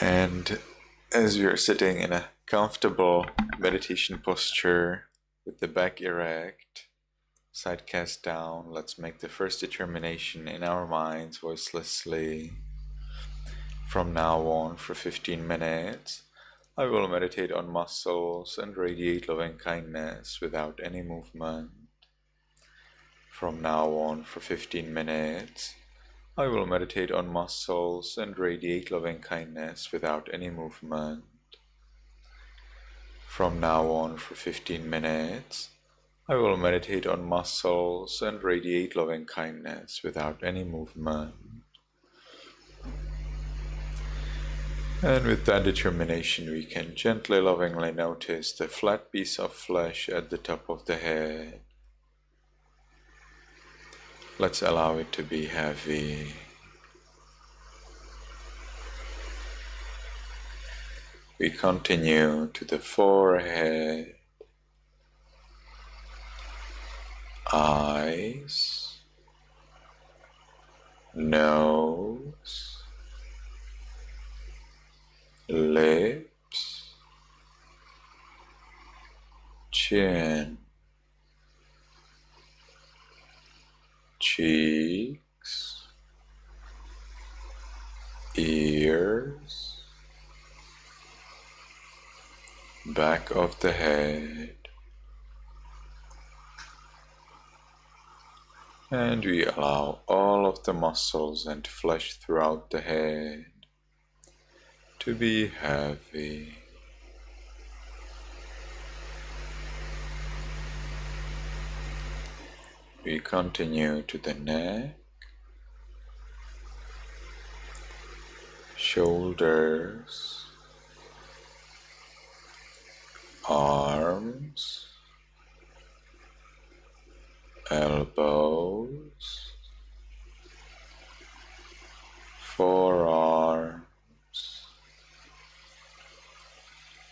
And as we are sitting in a comfortable meditation posture with the back erect, side cast down, let's make the first determination in our minds voicelessly. From now on, for 15 minutes, I will meditate on muscles and radiate loving kindness without any movement. From now on, for 15 minutes, I will meditate on muscles and radiate loving kindness without any movement. From now on, for 15 minutes, I will meditate on muscles and radiate loving kindness without any movement. And with that determination, we can gently, lovingly notice the flat piece of flesh at the top of the head. Let's allow it to be heavy. We continue to the forehead, eyes, nose, lips, chin, cheeks, ears, back of the head, and we allow all of the muscles and flesh throughout the head to be heavy. We continue to the neck, shoulders, arms, elbows, forearms,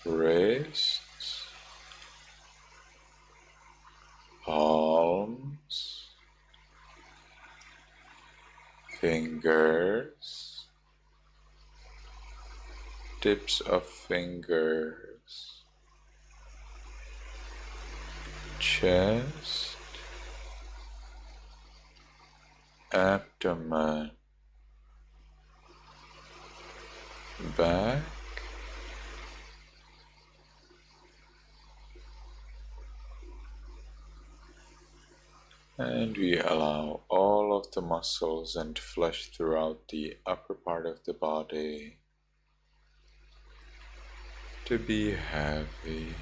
wrists, palms, fingers, tips of fingers, chest, abdomen, back, and we allow all of the muscles and flesh throughout the upper part of the body to be heavy.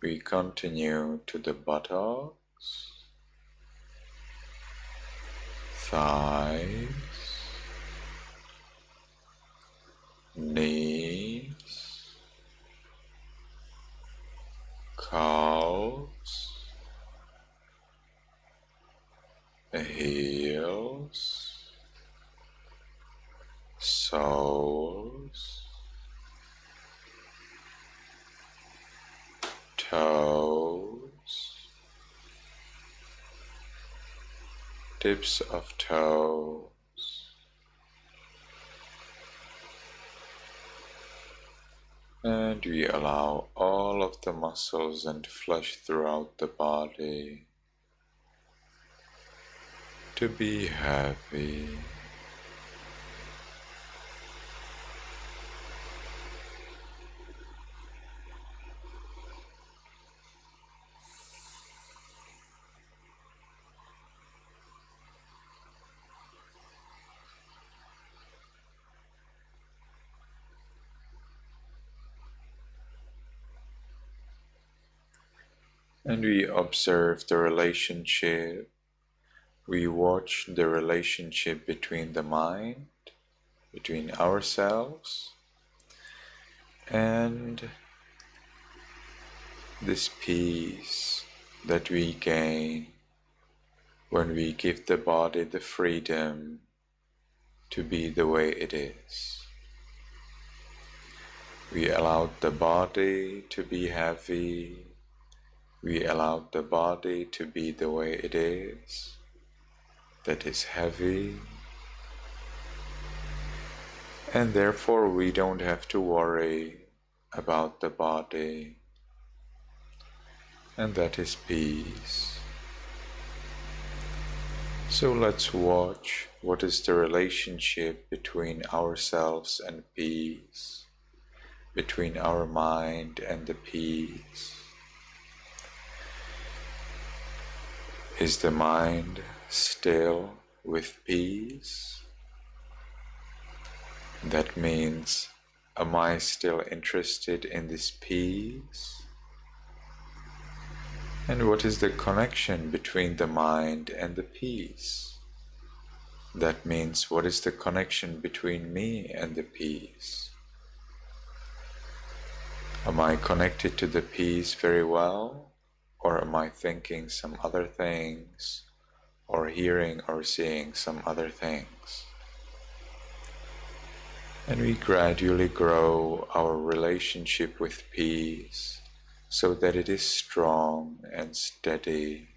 We continue to the buttocks, thighs, knees, calves, heels, soles, toes, tips of toes, and we allow all of the muscles and flesh throughout the body to be heavy. And we observe the relationship. We watch the relationship between the mind, between ourselves, and this peace that we gain when we give the body the freedom to be the way it is. We allow the body to be heavy. We allow the body to be the way it is, that is heavy, and therefore we don't have to worry about the body, and that is peace. So let's watch what is the relationship between ourselves and peace, between our mind and the peace. Is the mind still with peace? That means, am I still interested in this peace? And what is the connection between the mind and the peace? That means, what is the connection between me and the peace? Am I connected to the peace very well? Or am I thinking some other things, or hearing or seeing some other things? And we gradually grow our relationship with peace so that it is strong and steady.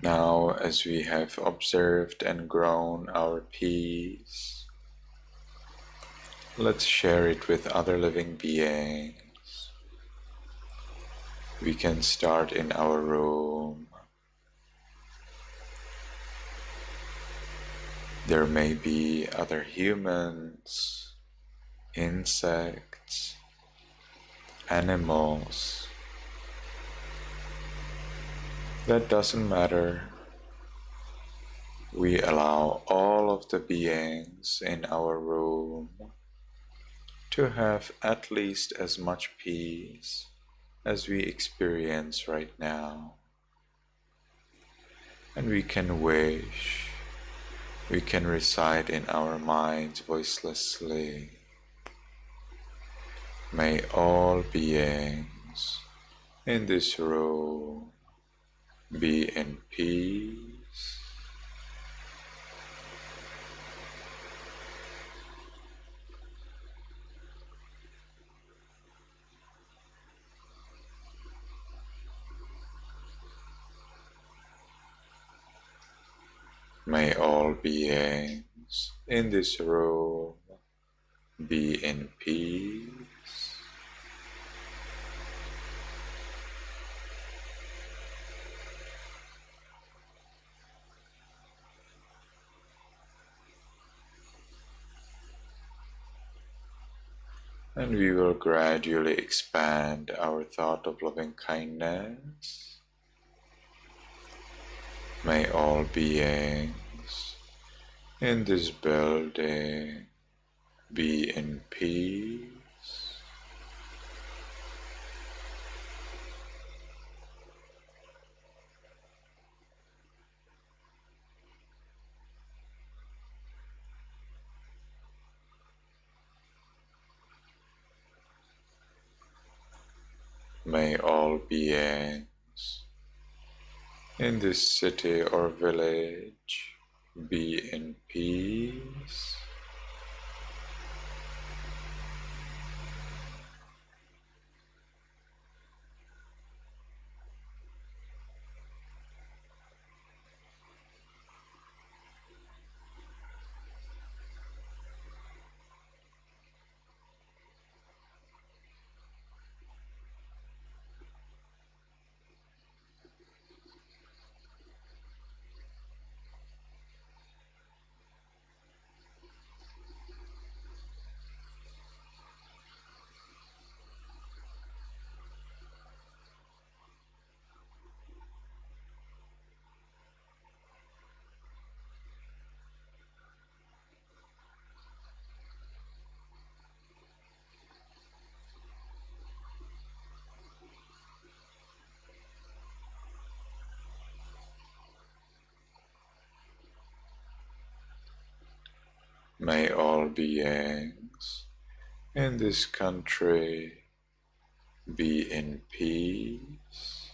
Now, as we have observed and grown our peace, let's share it with other living beings. We can start in our room. There may be other humans, insects, animals. That doesn't matter. We allow all of the beings in our room to have at least as much peace as we experience right now. And we can wish We can recite in our minds voicelessly. May all beings in this room be in peace. May all beings in this room be in peace. And we will gradually expand our thought of loving kindness. May all beings in this building be in peace. May all beings in this city or village be in peace. May all beings in this country be in peace.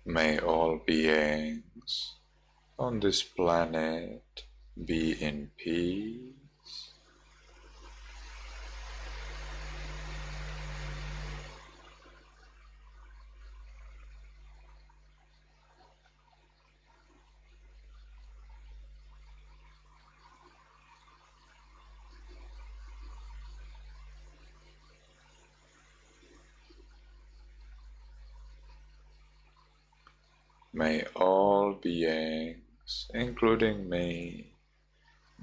May all beings on this planet be in peace. May all beings, including me,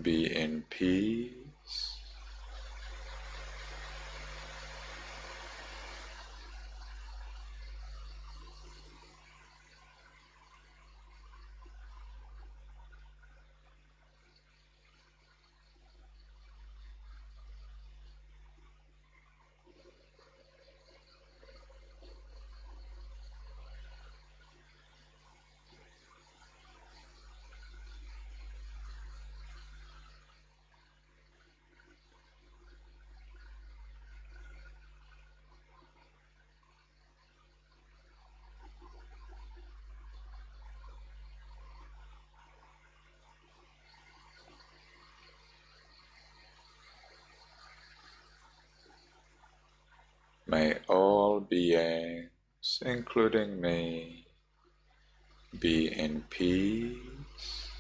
be in peace. May all beings, including me, be in peace.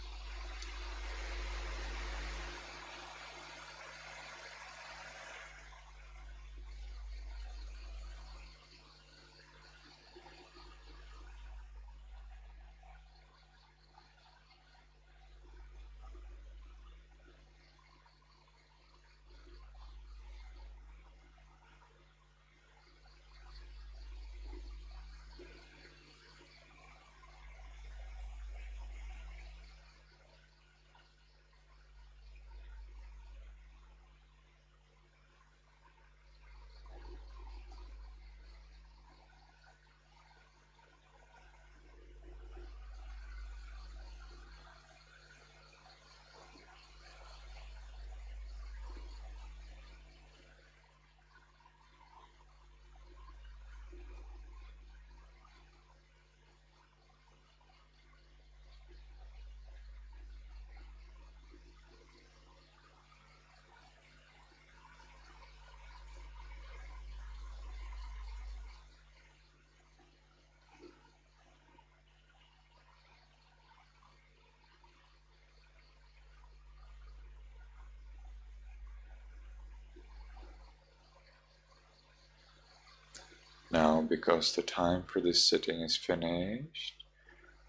Now, because the time for this sitting is finished,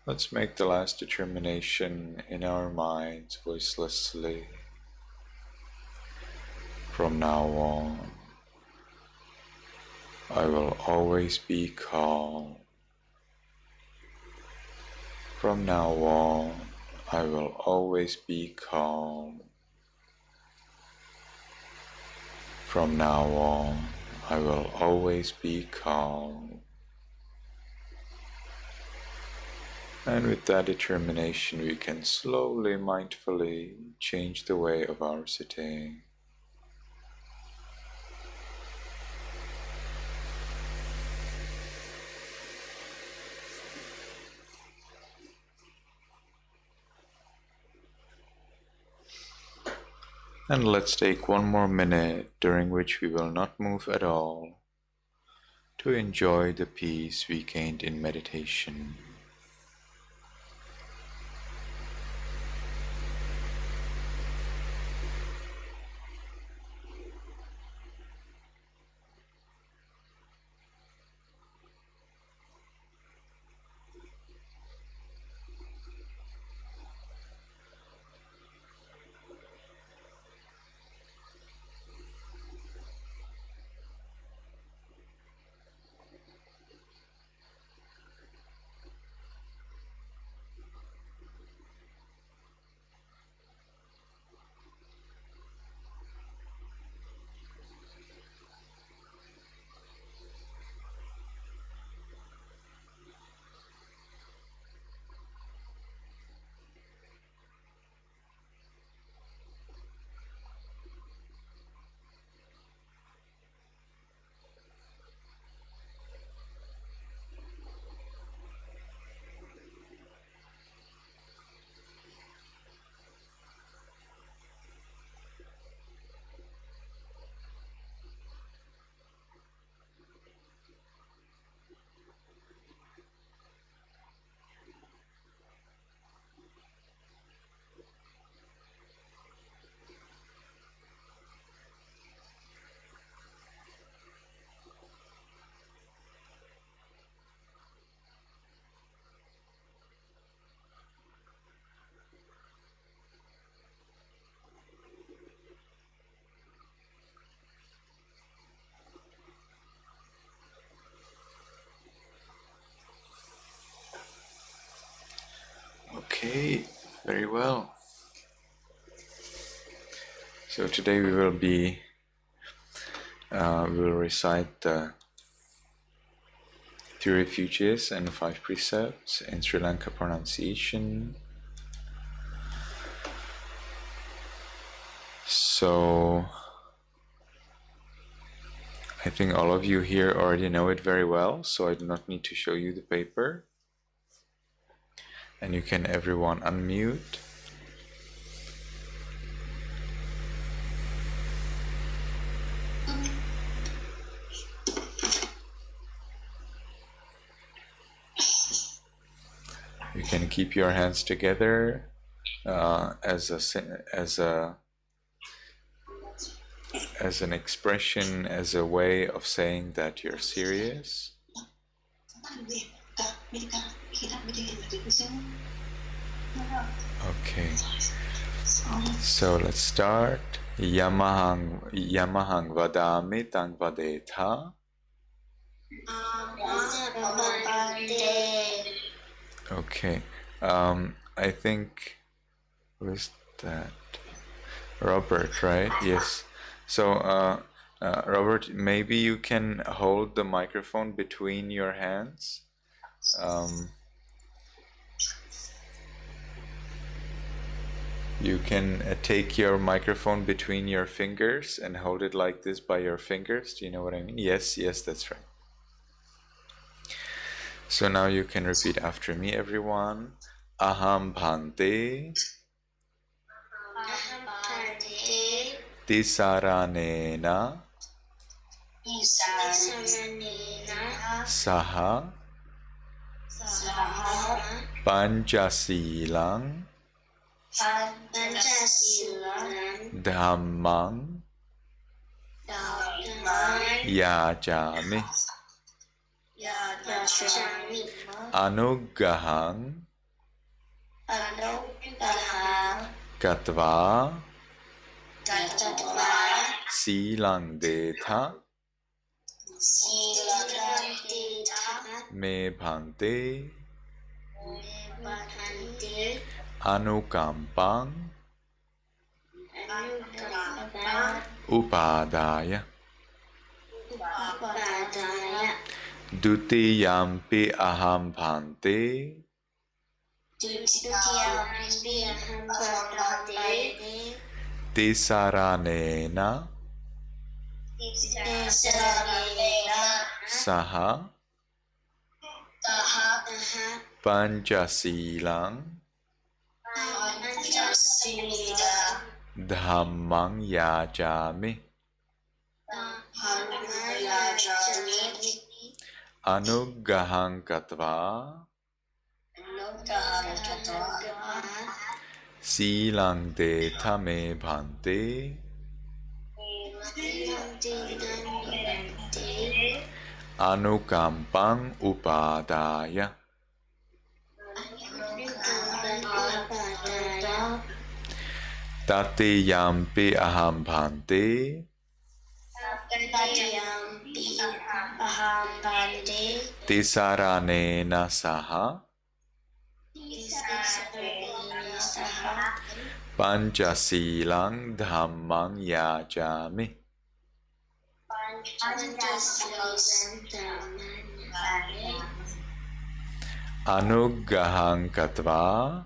let's make the last determination in our minds voicelessly. From now on, I will always be calm. From now on, I will always be calm. From now on, I will always be calm. And with that determination, we can slowly, mindfully change the way of our sitting. And let's take one more minute during which we will not move at all to enjoy the peace we gained in meditation. Okay, very well. So today we will recite the 3 Refuges and 5 Precepts in Sri Lanka pronunciation. So I think all of you here already know it very well, so I do not need to show you the paper. And you can everyone unmute. You can keep your hands together as an expression, as a way of saying that you're serious. Okay, so let's start. Yamahang vadami tang vadetha. Okay, I think, who's that? Robert, right? Yes. So, Robert, maybe you can hold the microphone between your hands. You can take your microphone between your fingers and hold it like this by your fingers. Do you know what I mean? Yes, that's right. So now you can repeat after me, everyone. Aham bhante tisaranena saha panchasilang dhammang yajami. Anugahang Katva Silang Detha Me Bhante Anukampang Upadaya Dutiyampi Aham Bhante Tisaranena Saha Panchasilang Dhammang Yajami Anugahang Katva Silang Detha Me Bhante Anukampang Upadaya Tatiyampi Aham Bhante Tisaranena Saha Panchasilang Dhammang Yajami Anugahang Katva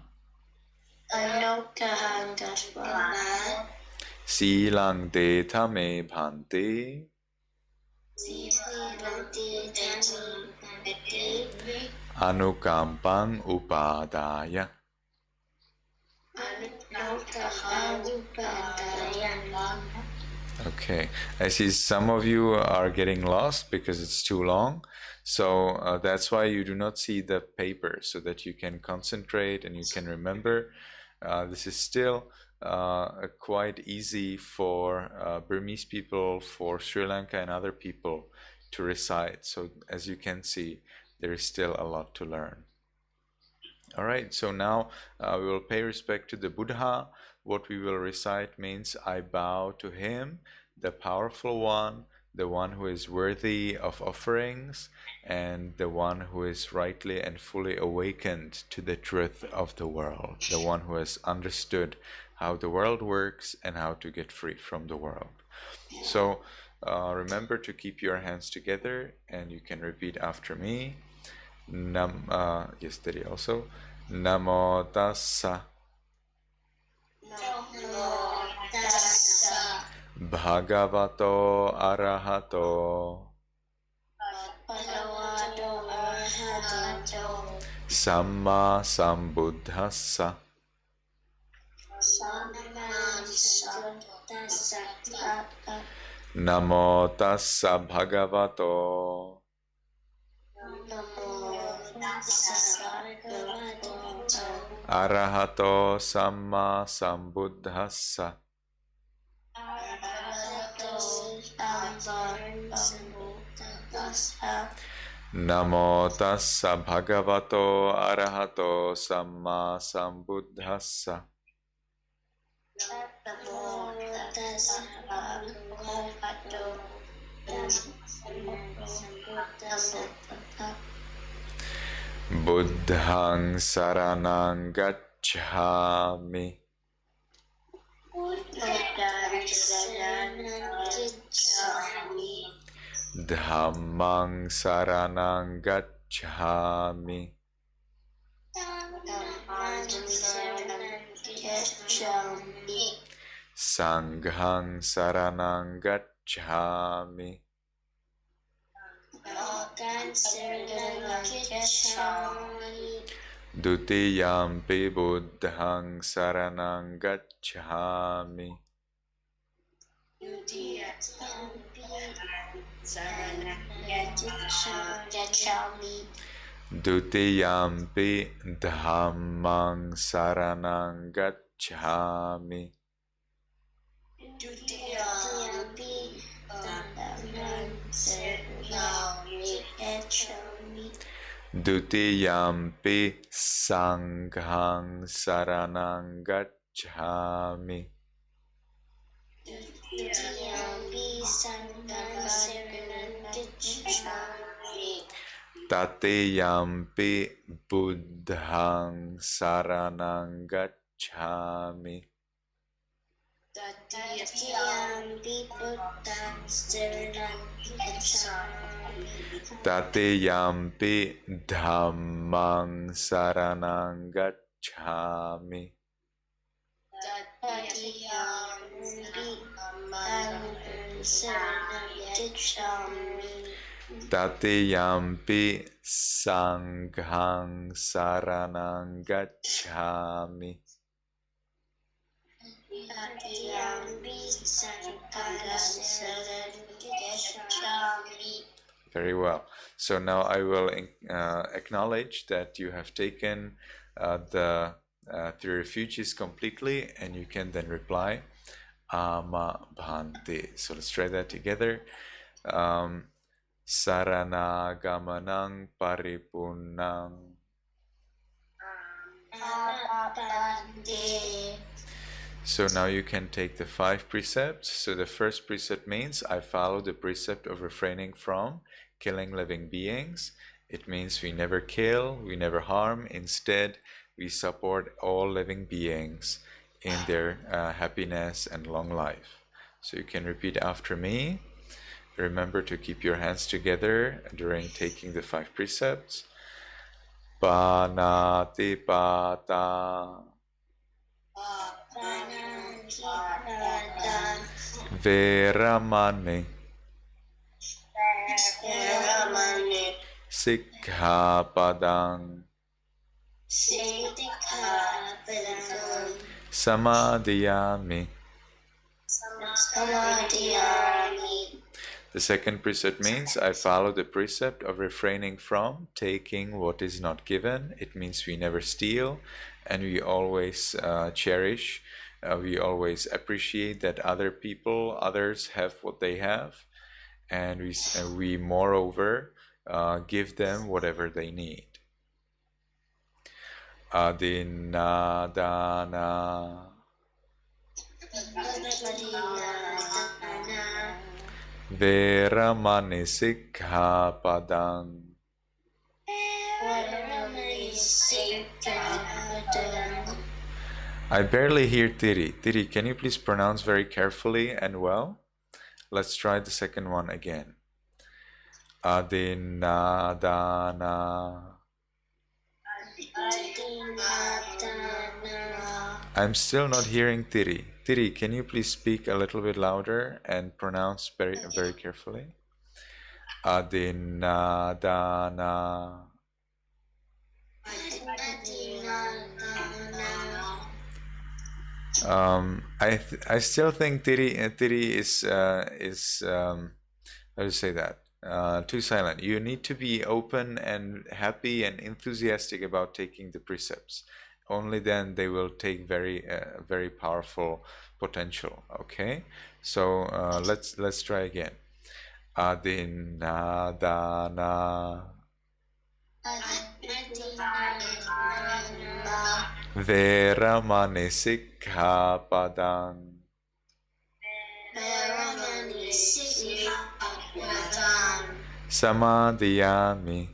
Silang Detha Me Bhante Anukampang Upadaya. Okay, I see some of you are getting lost because it's too long. So that's why you do not see the paper, so that you can concentrate and you can remember. This is still quite easy for Burmese people, for Sri Lanka and other people to recite. So as you can see, there is still a lot to learn. All right, so now we will pay respect to the Buddha. What we will recite means I bow to him, the powerful one, the one who is worthy of offerings, and the one who is rightly and fully awakened to the truth of the world, the one who has understood how the world works and how to get free from the world. So remember to keep your hands together, and you can repeat after me. Yesterday also. Namo tassa Bhagavato Arahato Samma Sambuddhassa. Namo tassa Bhagavato Arahato Samma Sambuddhassa. Namo tassa Bhagavato Arahato Samma Sambuddhassa. Buddhang Saranang Gacchami. Dhammang Saranang Gacchami. Sanghang Saranang Gacchami. Dutiyampi Buddhang Saranang Gacchami. Dutiyampi Dhammang Saranang Gacchami. Dutiyampi sanghang saranang gacchami. Dutiyampi sanghang saranang gacchami. Tatiyampi buddhang saranang gacchami. Tatiyampi buddhang saranang gacchami. Tatiyampi dhammang saranang gacchami. Tatiyampi dhammang saranang gacchami. Tatiyampi sanghang saranang gacchami. Tatiyampi sanghang saranang gacchami. Very well. So now I will acknowledge that you have taken the refuges completely, and you can then reply ama bhante. So let's try that together. Sarana gamanang paripunang. So now you can take the 5 precepts. So the first precept means I follow the precept of refraining from killing living beings. It means we never kill, we never harm. Instead, we support all living beings in their happiness and long life. So you can repeat after me. Remember to keep your hands together during taking the 5 precepts. Panatipata. Veramani. Sikkhapadang. Samadhiyami. The second precept means I follow the precept of refraining from taking what is not given. It means we never steal, and we always cherish, we always appreciate that others have what they have, and we moreover give them whatever they need. Adinadana. Veramani sikkhapadang. I barely hear Tiri. Tiri, can you please pronounce very carefully and well? Let's try the second one again. Adinadana. I'm still not hearing Tiri. Tiri, can you please speak a little bit louder and pronounce very, very carefully? Adinadana. I still think Tiri is how to say that? Too silent. You need to be open and happy and enthusiastic about taking the precepts. Only then they will take very powerful potential. Okay, so let's try again. Adinadana. Veramani sikkhapadang. Samadhiyami.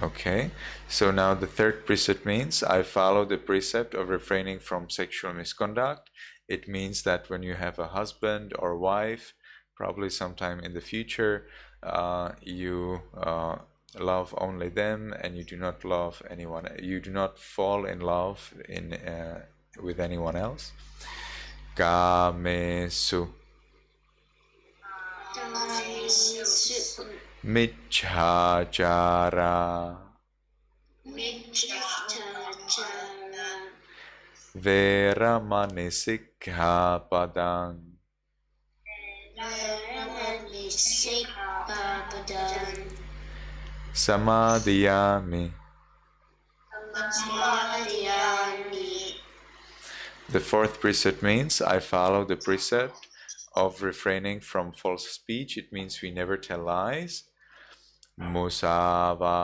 Okay, so now the third precept means I follow the precept of refraining from sexual misconduct. It means that when you have a husband or wife, probably sometime in the future, you love only them, and you do not love anyone. You do not fall in love with anyone else. Kamesu. Micchācara. Veramani sikkhapadang. Samadhiyami. The fourth precept means I follow the precept of refraining from false speech. It means we never tell lies. Musavada.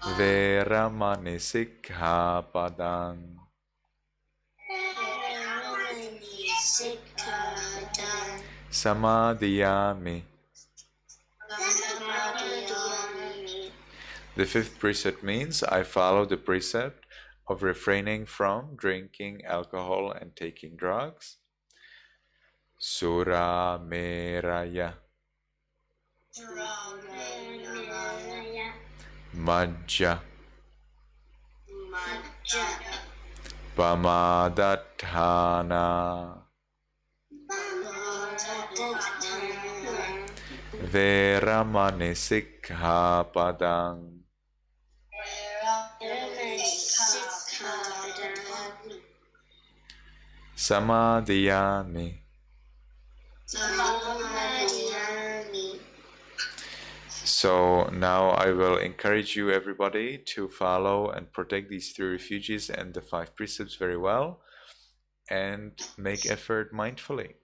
Veramani sikkhapadang. Samadhiyami. The fifth precept means I follow the precept of refraining from drinking alcohol and taking drugs. Sura meraya. Majja. Pamadatthana. Veramani sikkhapadang. Samadhiyami. So now I will encourage you, everybody, to follow and protect these 3 refuges and the 5 precepts very well and make effort mindfully.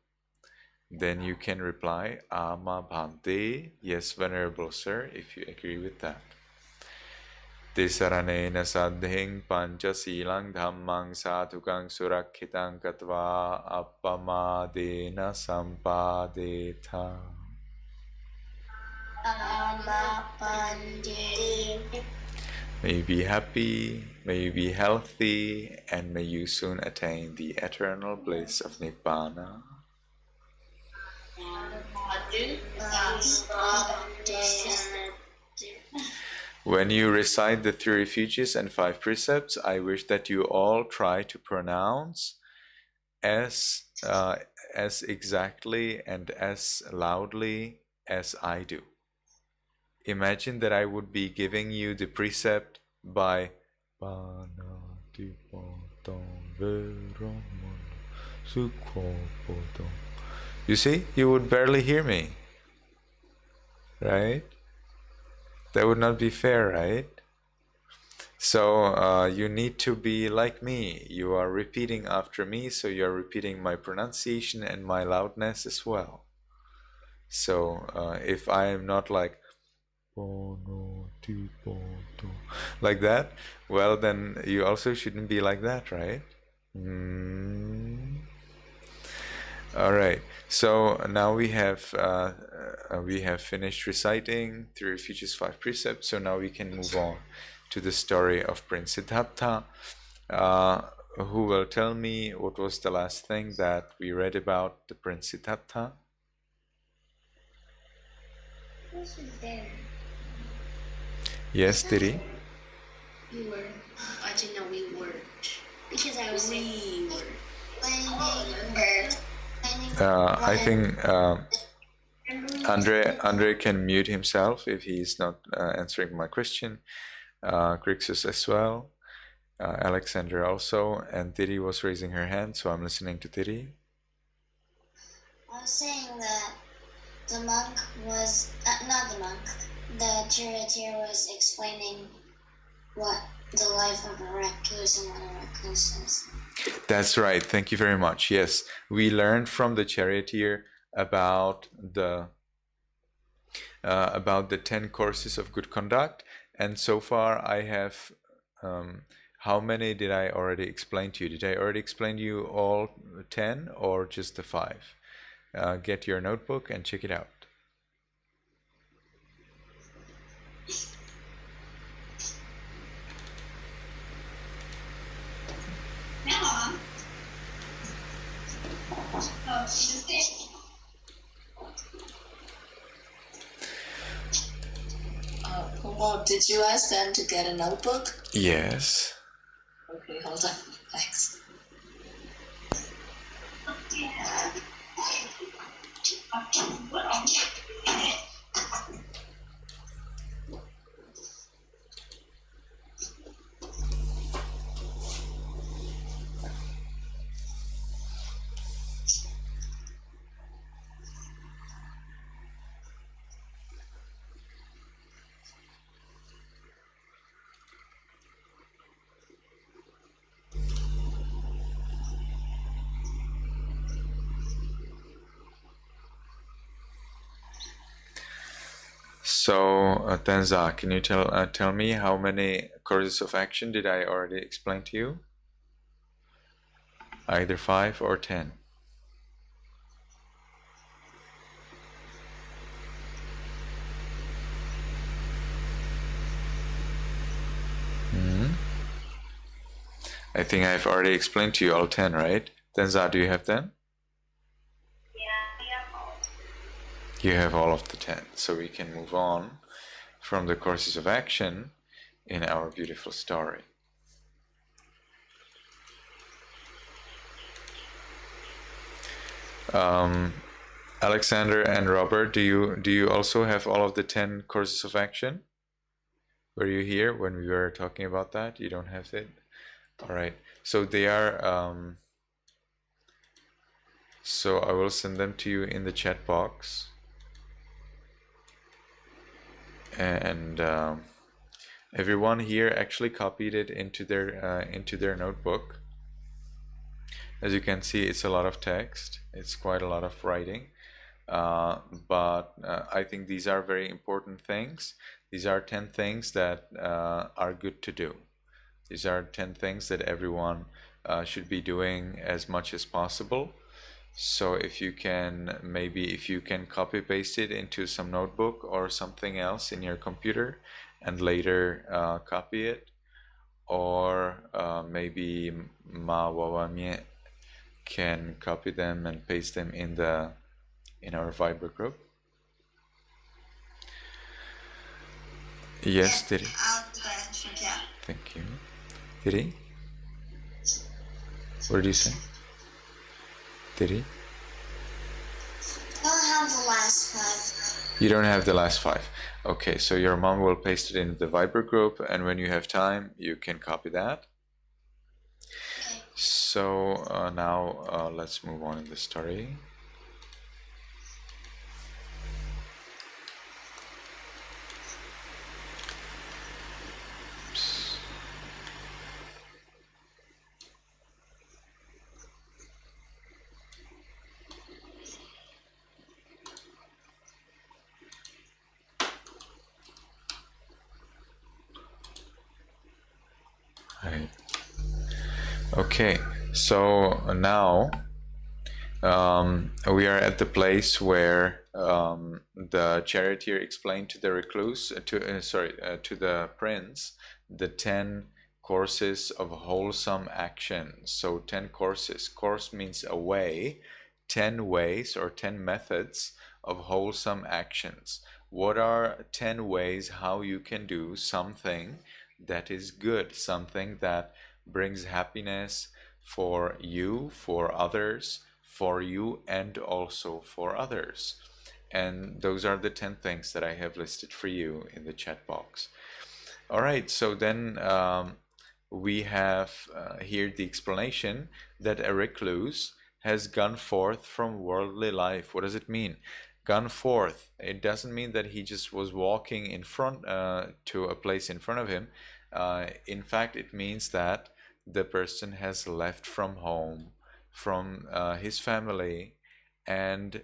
Then you can reply, Ama Bhante, yes, Venerable Sir, if you agree with that. Tisaranena sadhing pancha silang dhammang sadhukang surakhitang katva appamadena sampadetha. May you be happy, may you be healthy, and may you soon attain the eternal bliss of Nibbana. When you recite the 3 refuges and 5 precepts, I wish that you all try to pronounce as exactly and as loudly as I do. Imagine that I would be giving you the precept by you see, you would barely hear me, right? That would not be fair, right? So you need to be like me. You are repeating after me, so you are repeating my pronunciation and my loudness as well. So if I am not like that, well, then you also shouldn't be like that, right? All right. So now we have finished reciting 3 refuges, 5 precepts. So now we can move on to the story of Prince Siddhartha. Who will tell me what was the last thing that we read about the Prince Siddhartha? This is there. Yes, Tiri? We were. I didn't know we were. Because I was saying we were. I think Andre can mute himself if he's not answering my question. Grixus as well. Alexander also. And Tiri was raising her hand, so I'm listening to Tiri. I was saying that the monk was, not the monk, the charioteer was explaining what the life of a recluse and what a recluse is. That's right. Thank you very much. Yes, we learned from the charioteer about the 10 courses of good conduct, and so far I have how many did I already explain to you? Did I already explain to you all 10 or just the 5? Get your notebook and check it out. Well, did you ask them to get a notebook? Yes. Okay, hold on. Thanks. So, Tenza, can you tell me how many courses of action did I already explain to you? Either 5 or 10. I think I've already explained to you all 10, right? Tenza, do you have them? You have all of the 10, so we can move on from the courses of action in our beautiful story. Alexander and Robert, do you also have all of the 10 courses of action? Were you here when we were talking about that? You don't have it? All right. So they are, so I will send them to you in the chat box. And everyone here actually copied it into their notebook. As you can see, it's a lot of text. It's quite a lot of writing. But I think these are very important things. These are 10 things that are good to do. These are 10 things that everyone should be doing as much as possible. So if you can, maybe if you can copy paste it into some notebook or something else in your computer and later copy it, or maybe Ma Wawamie can copy them and paste them in our Viber group. Yes, did he? I'll do that. Yeah. Thank you. Did he? What did you say? Did he? I don't have the last 5. You don't have the last 5. Okay, so your mom will paste it in the Viber group, and when you have time, you can copy that. Okay. So now let's move on in the story. Right. Okay, so now we are at the place where the charioteer explained to the recluse, to the prince, the 10 courses of wholesome action. So 10 courses. Course means a way, 10 ways or 10 methods of wholesome actions. What are 10 ways how you can do something that is good, something that brings happiness for you, for others, for you, and also for others? And those are the 10 things that I have listed for you in the chat box. All right, so then we have here the explanation that a recluse has gone forth from worldly life. What does it mean? Gone forth. It doesn't mean that he just was walking in front to a place in front of him. In fact, it means that the person has left from home, from his family, and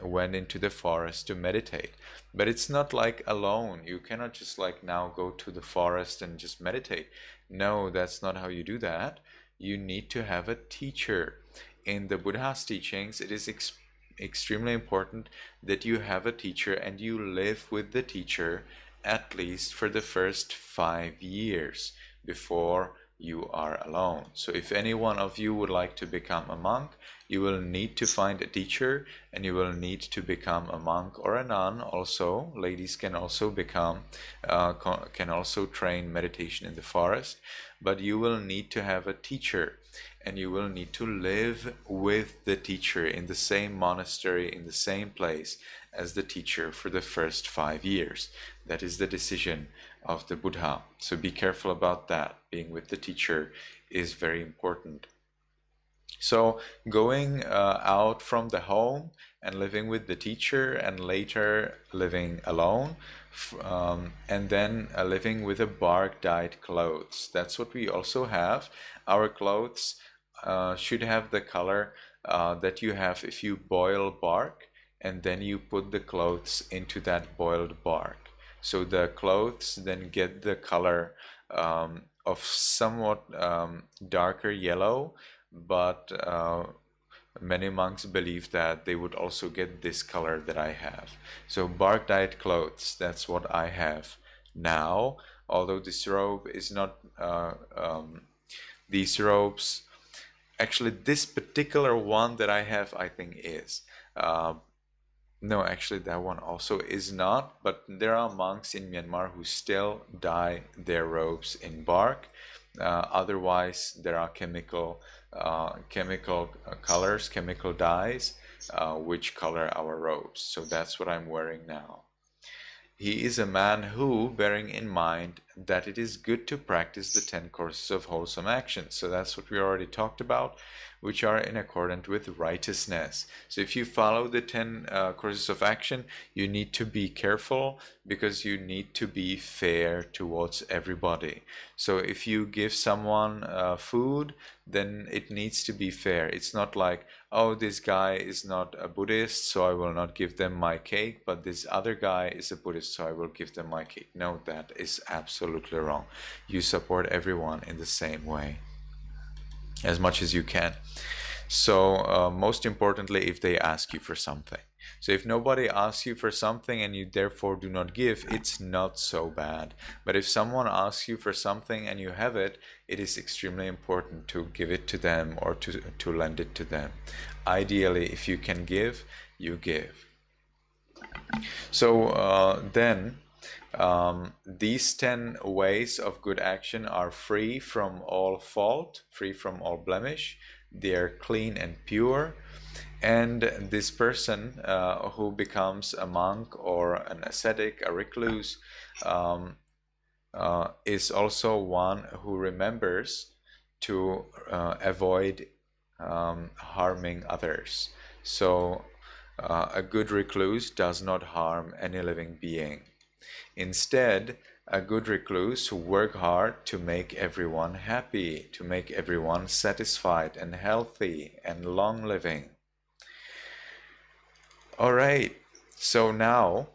went into the forest to meditate. But it's not like alone. You cannot just like now go to the forest and just meditate. No, that's not how you do that. You need to have a teacher. In the Buddha's teachings, it is extremely important that you have a teacher and you live with the teacher at least for the first 5 years before you are alone. So if any one of you would like to become a monk, you will need to find a teacher and you will need to become a monk or a nun. Also, ladies can also can also train meditation in the forest, but you will need to have a teacher and you will need to live with the teacher in the same monastery, in the same place as the teacher for the first 5 years. That is the decision of the Buddha. So be careful about that. Being with the teacher is very important. So going out from the home and living with the teacher and later living alone and then living with a bark dyed clothes. That's what we also have. Our clothes should have the color that you have if you boil bark and then you put the clothes into that boiled bark. So the clothes then get the color of somewhat darker yellow, but many monks believe that they would also get this color that I have. So bark dyed clothes, that's what I have now. Although this robe is not, these robes, actually this particular one that I have, I think is. No, actually that one also is not, but there are monks in Myanmar who still dye their robes in bark. Otherwise, there are chemical colors, chemical dyes, which color our robes. So that's what I'm wearing now. He is a man who, bearing in mind that it is good to practice the 10 courses of wholesome action. So that's what we already talked about, which are in accordance with righteousness. So if you follow the 10 courses of action, you need to be careful because you need to be fair towards everybody. So if you give someone food, then it needs to be fair. It's not like, oh, this guy is not a Buddhist, so I will not give them my cake, but this other guy is a Buddhist, so I will give them my cake. No, that is absolutely wrong. You support everyone in the same way, as much as you can. So most importantly, if they ask you for something. So if nobody asks you for something and you therefore do not give, it's not so bad. But if someone asks you for something and you have it, it is extremely important to give it to them or to lend it to them. Ideally, if you can give, you give. So then these 10 ways of good action are free from all fault, free from all blemish. They are clean and pure. And this person who becomes a monk or an ascetic, a recluse, is also one who remembers to avoid harming others. So a good recluse does not harm any living being. Instead, a good recluse who work hard to make everyone happy, to make everyone satisfied and healthy and long living. All right, so now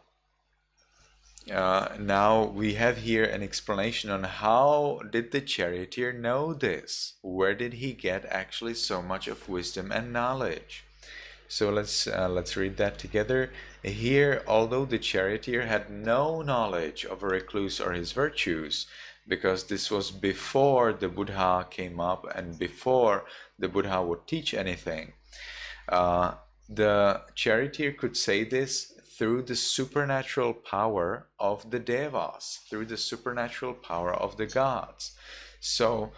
we have here an explanation on how did the charioteer know this? Where did he get actually so much of wisdom and knowledge? So let's read that together. Here, although the charioteer had no knowledge of a recluse or his virtues, because this was before the Buddha came up and before the Buddha would teach anything, the charioteer could say this through the supernatural power of the devas, through the supernatural power of the gods. So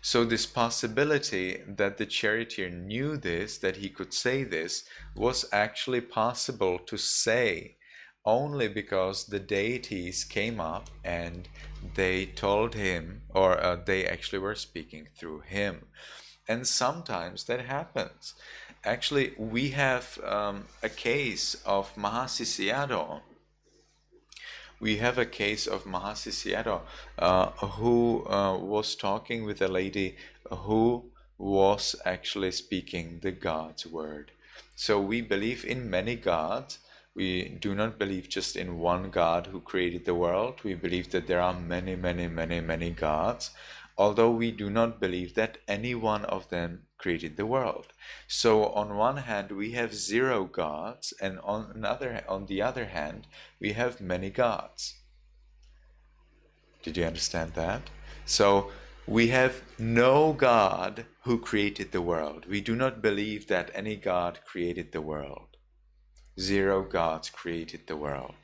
so this possibility that the charioteer knew this, that he could say this, was actually possible to say only because the deities came up and they told him, or they actually were speaking through him. And sometimes that happens. Actually, we have a case of Mahasisiyado. We have a case of Mahasisiyado who was talking with a lady who was actually speaking the God's word. So we believe in many gods. We do not believe just in one God who created the world. We believe that there are many, many, many, many gods, although we do not believe that any one of them created the world. So on one hand we have 0 gods, and on the other hand we have many gods. Did you understand that? So we have no God who created the world. We do not believe that any God created the world. 0 gods created the world.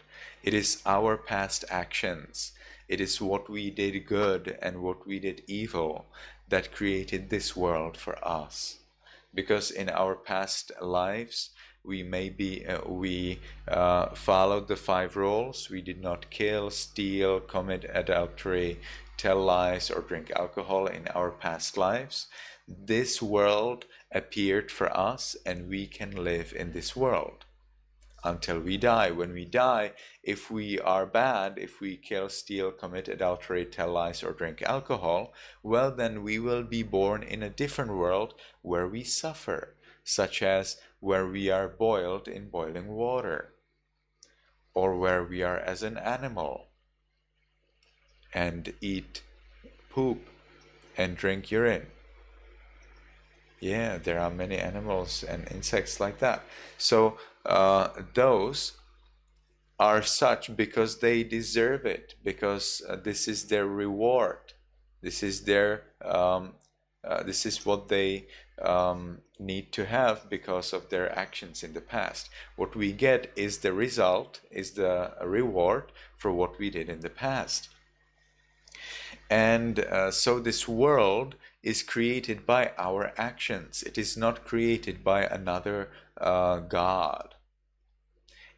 It is our past actions. It is what we did good and what we did evil that created this world for us. Because in our past lives, we followed the 5 rules. We did not kill, steal, commit adultery, tell lies, or drink alcohol in our past lives. This world appeared for us, and we can live in this world until we die. When we die, if we are bad, if we kill, steal, commit adultery, tell lies, or drink alcohol, well, then we will be born in a different world where we suffer. such as where we are boiled in boiling water, or where we are as an animal and eat poop and drink urine. Yeah, there are many animals and insects like that. So those are such because they deserve it, because this is their reward. This is their this is what they need to have because of their actions in the past. What we get is the result, is the reward for what we did in the past. And so this world is created by our actions. It is not created by another God.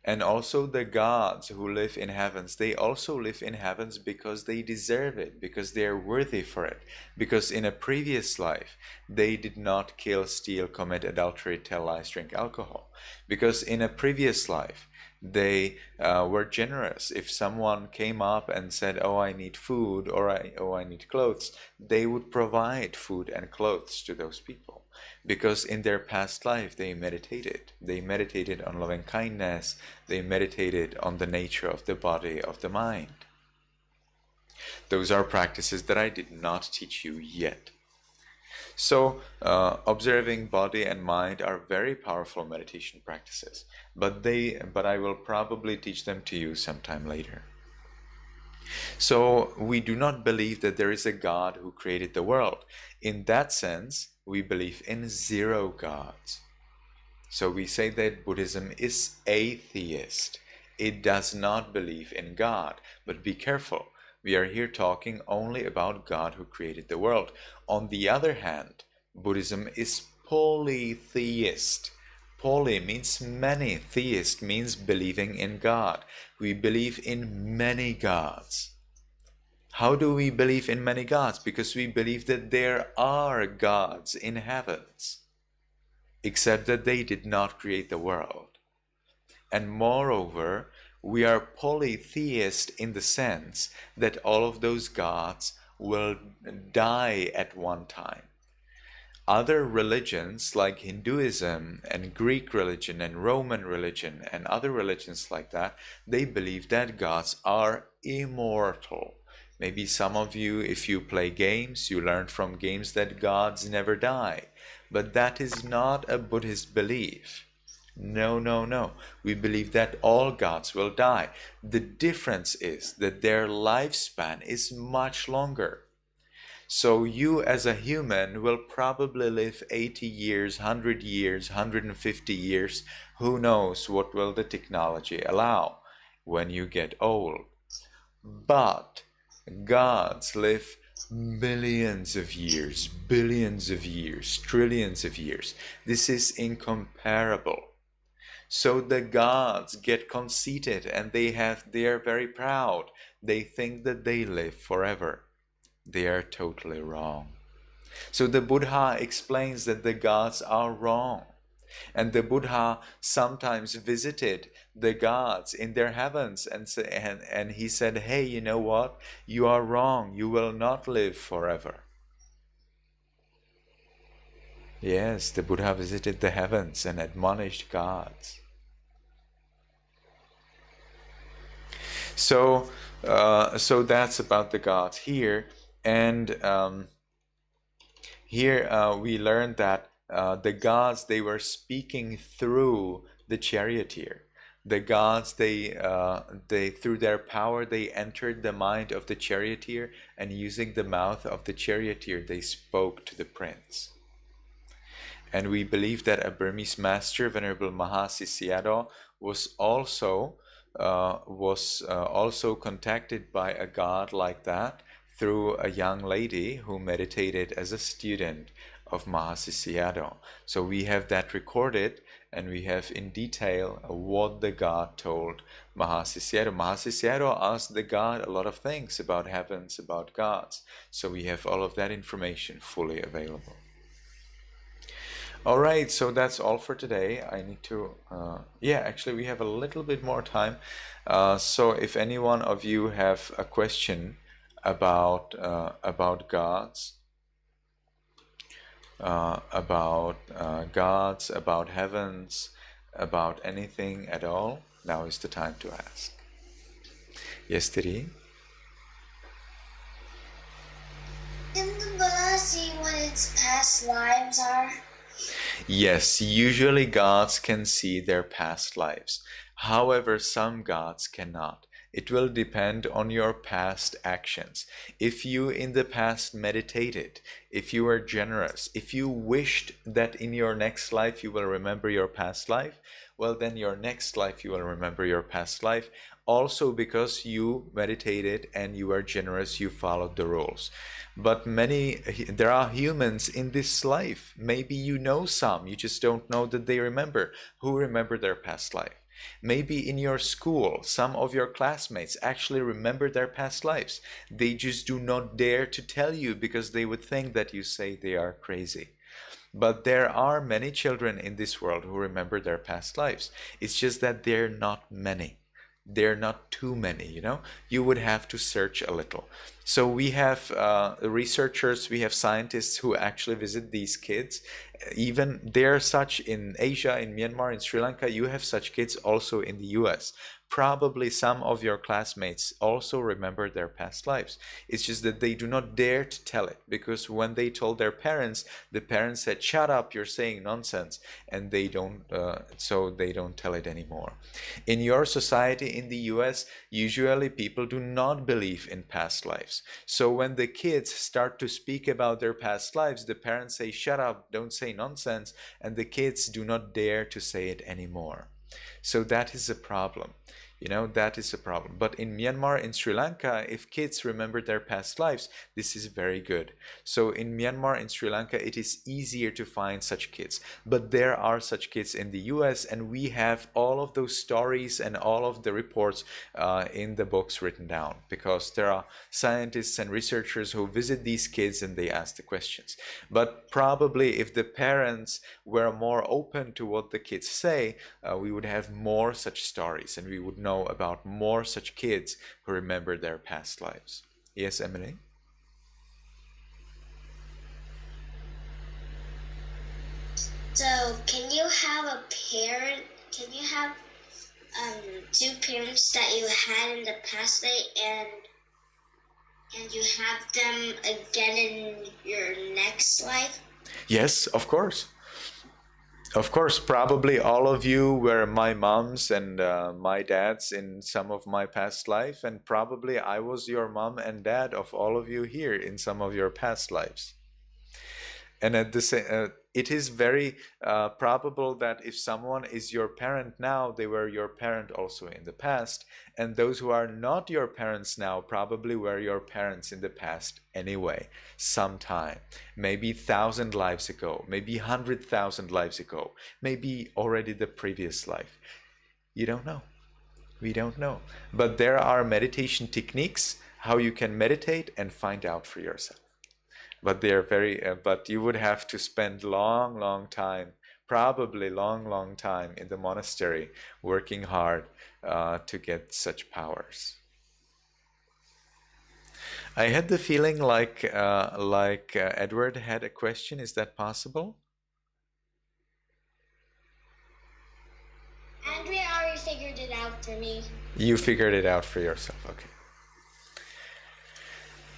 And also the gods who live in heavens, they also live in heavens because they deserve it, because they are worthy for it. Because in a previous life, they did not kill, steal, commit adultery, tell lies, drink alcohol. Because in a previous life, they were generous. If someone came up and said, oh, I need food, or I need clothes, they would provide food and clothes to those people. Because in their past life they meditated on loving kindness, they meditated on the nature of the body, of the mind. Those are practices that I did not teach you yet. So observing body and mind are very powerful meditation practices, but I will probably teach them to you sometime later. So we do not believe that there is a God who created the world. In that sense, we believe in zero gods. So we say that Buddhism is atheist. It does not believe in God. But be careful, we are here talking only about God who created the world. On the other hand, Buddhism is polytheist. Poly means many, theist means believing in God. We believe in many gods. How do we believe in many gods? Because we believe that there are gods in heavens, except that they did not create the world. And moreover, we are polytheist in the sense that all of those gods will die at one time. Other religions like Hinduism and Greek religion and Roman religion and other religions like that, they believe that gods are immortal. Maybe some of you, if you play games, you learned from games that gods never die. But that is not a Buddhist belief. No, no, no. We believe that all gods will die. The difference is that their lifespan is much longer. So you as a human will probably live 80 years, 100 years, 150 years. Who knows what will the technology allow when you get old. But gods live millions of years, billions of years, trillions of years. This is incomparable. So the gods get conceited and they are very proud. They think that they live forever. They are totally wrong. So the Buddha explains that the gods are wrong. And the Buddha sometimes visited the gods in their heavens and he said, hey, you know what? You are wrong. You will not live forever. Yes, the Buddha visited the heavens and admonished gods. So that's about the gods here. And here we learned that the gods, they were speaking through the charioteer. The gods, they through their power, they entered the mind of the charioteer, and using the mouth of the charioteer, they spoke to the prince. And we believe that a Burmese master, Venerable Mahasi Sayadaw, was also contacted by a god like that through a young lady who meditated as a student of Mahasi Sayadaw. So we have that recorded, and we have in detail what the god told Mahasi Sayadaw. Mahasi Sayadaw asked the god a lot of things about heavens, about gods. So we have all of that information fully available. All right, so that's all for today. I need to, actually we have a little bit more time. So if any one of you have a question about gods, about gods, about heavens, about anything at all, now is the time to ask. Yes, Tiri? Can the Buddha see what its past lives are? Yes, usually gods can see their past lives. However, some gods cannot. It will depend on your past actions. If you in the past meditated, if you were generous, if you wished that in your next life you will remember your past life, well, then your next life you will remember your past life. Also, because you meditated and you were generous, you followed the rules. But there are humans in this life. Maybe you know some, you just don't know that they remember. Who remember their past life? Maybe in your school, some of your classmates actually remember their past lives. They just do not dare to tell you because they would think that you say they are crazy. But there are many children in this world who remember their past lives. It's just that they're not many. They're not too many, you know? You would have to search a little. So we have researchers, we have scientists who actually visit these kids. Even there are such in Asia, in Myanmar, in Sri Lanka, you have such kids also in the US. Probably some of your classmates also remember their past lives. It's just that they do not dare to tell it because when they told their parents, the parents said, "Shut up, you're saying nonsense," and they don't, so they don't tell it anymore. In your society in the US, usually people do not believe in past lives. So when the kids start to speak about their past lives, the parents say, "Shut up, don't say nonsense," and the kids do not dare to say it anymore. So that is a problem. You know, that is a problem. But in Myanmar, in Sri Lanka, if kids remember their past lives, this is very good. So in Myanmar, in Sri Lanka, it is easier to find such kids. But there are such kids in the US, and we have all of those stories and all of the reports in the books written down because there are scientists and researchers who visit these kids and they ask the questions. But probably if the parents were more open to what the kids say, we would have more such stories and we would know about more such kids who remember their past lives. Yes, Emily? So, can you have a parent? Can you have two parents that you had in the past life, and you have them again in your next life? Yes, of course. Of course, probably all of you were my moms and my dads in some of my past life, and probably I was your mom and dad of all of you here in some of your past lives. And at the same, it is very probable that if someone is your parent now, they were your parent also in the past, and those who are not your parents now probably were your parents in the past anyway, sometime, maybe 1,000 lives ago, maybe 100,000 lives ago, maybe already the previous life. You don't know. We don't know. But there are meditation techniques how you can meditate and find out for yourself. But they are very but you would have to spend long time, probably long time in the monastery working hard to get such powers. I had the feeling like Edward had a question. Is that possible? Andrea already figured it out for me. You figured it out for yourself. Okay.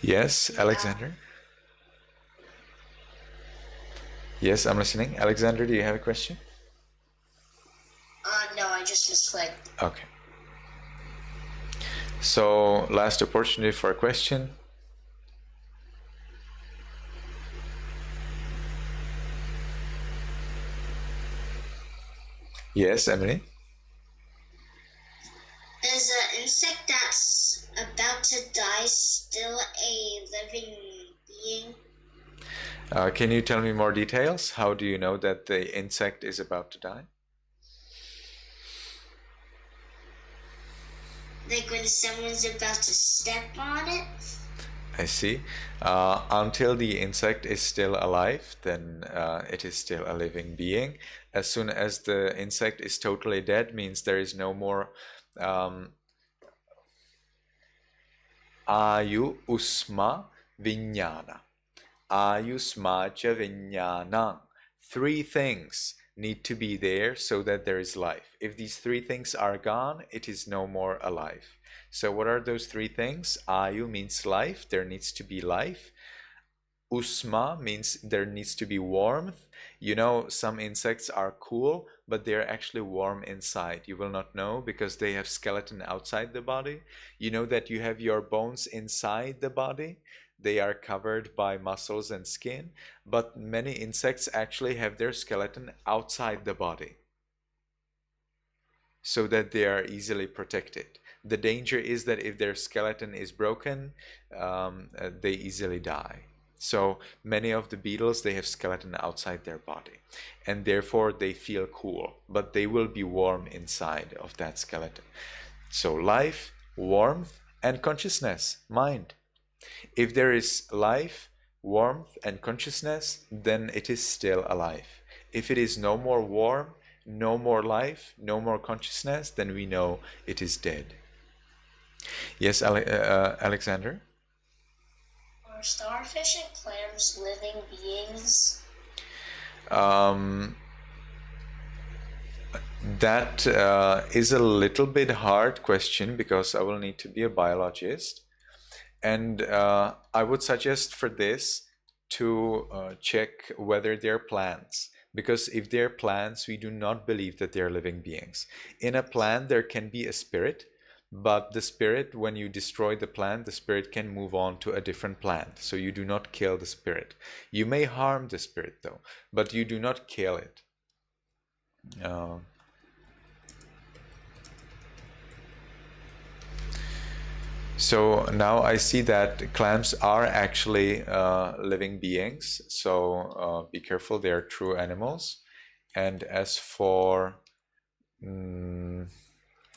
Yes, Yeah. Alexander? Yes, I'm listening. Alexander, do you have a question? No, I just misclicked. Okay. So, last opportunity for a question. Yes, Emily? Is an insect that's about to die still a living being? Can you tell me more details? How do you know that the insect is about to die? Like when someone's about to step on it? I see. Until the insect is still alive, then it is still a living being. As soon as the insect is totally dead, means there is no more ayu usma vinyana. Ayusmacha vinyanang. Three things need to be there so that there is life. If these three things are gone, it is no more alive. So what are those three things? Ayu means life. There needs to be life. Usma means there needs to be warmth. You know, some insects are cool, but they're actually warm inside. You will not know because they have skeleton outside the body. You know that you have your bones inside the body. They are covered by muscles and skin, but many insects actually have their skeleton outside the body so that they are easily protected. The danger is that if their skeleton is broken, they easily die. So many of the beetles, they have skeleton outside their body, and therefore they feel cool, but they will be warm inside of that skeleton. So life, warmth, and consciousness, mind. If there is life, warmth, and consciousness, then it is still alive. If it is no more warm, no more life, no more consciousness, then we know it is dead. Yes, Alexander? Are starfish and clams living beings? That is a little bit hard question because I will need to be a biologist. And I would suggest for this to check whether they're plants. Because if they're plants, we do not believe that they're living beings. In a plant, there can be a spirit, but the spirit, when you destroy the plant, the spirit can move on to a different plant. So you do not kill the spirit. You may harm the spirit though, but you do not kill it. So now I see that clams are actually living beings. So be careful, they are true animals. And as for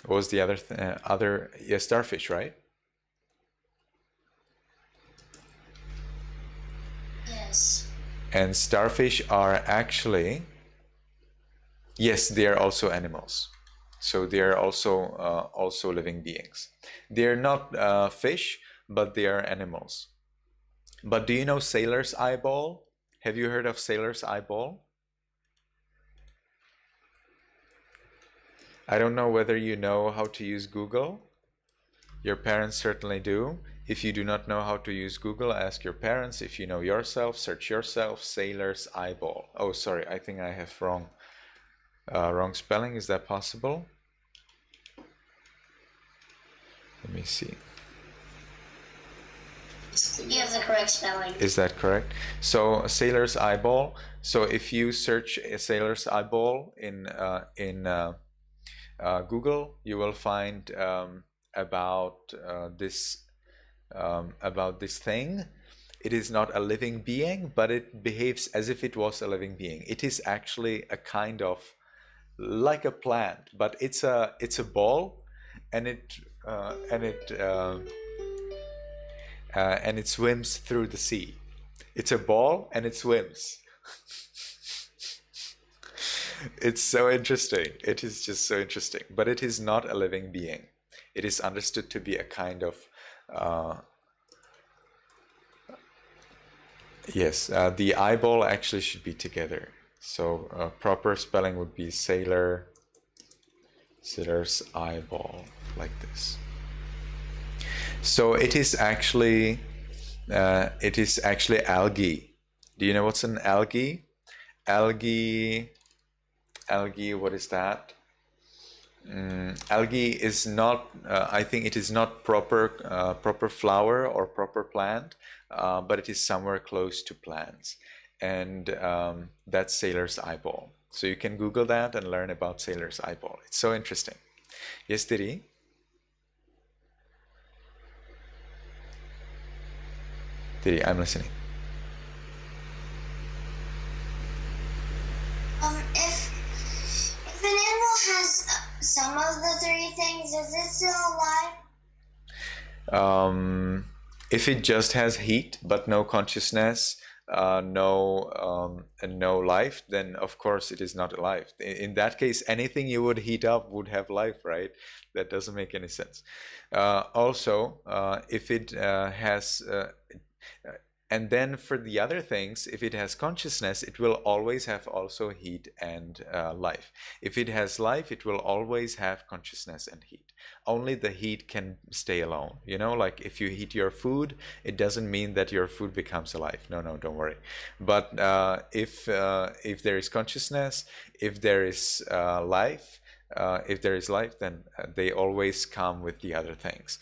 what was the other? Yeah, starfish, right? Yes. And starfish are actually, yes, they are also animals. So they are also living beings. They are not fish, but they are animals. But do you know sailor's eyeball? Have you heard of sailor's eyeball? I don't know whether you know how to use Google. Your parents certainly do. If you do not know how to use Google, ask your parents. If you know yourself, search yourself, sailor's eyeball. Oh, sorry, I think I have wrong spelling. Is that possible? Let me see. You have the correct spelling. Is that correct? So sailor's eyeball. So if you search a sailor's eyeball in Google, you will find about this thing. It is not a living being, but it behaves as if it was a living being. It is actually a kind of like a plant, but it's a ball, and it swims through the sea. It's a ball and it swims. It's so interesting. It is just so interesting. But it is not a living being. It is understood to be a kind of yes, the eyeball actually should be together. So proper spelling would be sailor's eyeball, like this. So it is actually algae. Do you know what's an algae? Algae, what is that? Algae is not, I think it is not proper flower or proper plant, but it is somewhere close to plants. And that's sailor's eyeball. So you can Google that and learn about sailor's eyeball. It's so interesting. Yes, Diri? Diri, I'm listening. If an animal has some of the three things, is it still alive? If it just has heat but no consciousness, no life, then of course it is not alive. In that case, anything you would heat up would have life, right? That doesn't make any sense. Also, if it has And then for the other things, if it has consciousness, it will always have also heat and life. If it has life, it will always have consciousness and heat. Only the heat can stay alone. You know, like if you heat your food, it doesn't mean that your food becomes alive. No, no, don't worry. But if there is consciousness, if there is life, then they always come with the other things.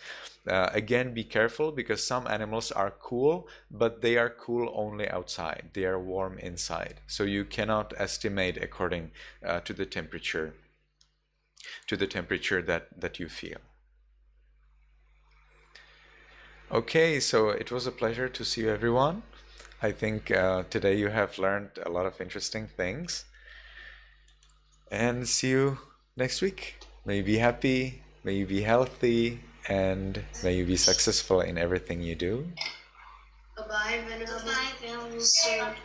Again, be careful, because some animals are cool, but they are cool only outside. They are warm inside. So you cannot estimate according to the temperature that you feel. Okay, so it was a pleasure to see you, everyone. I think today you have learned a lot of interesting things. And see you next week. May you be happy, may you be healthy, and may you be successful in everything you do. Goodbye, Venerable. Goodbye, Venerable Sir.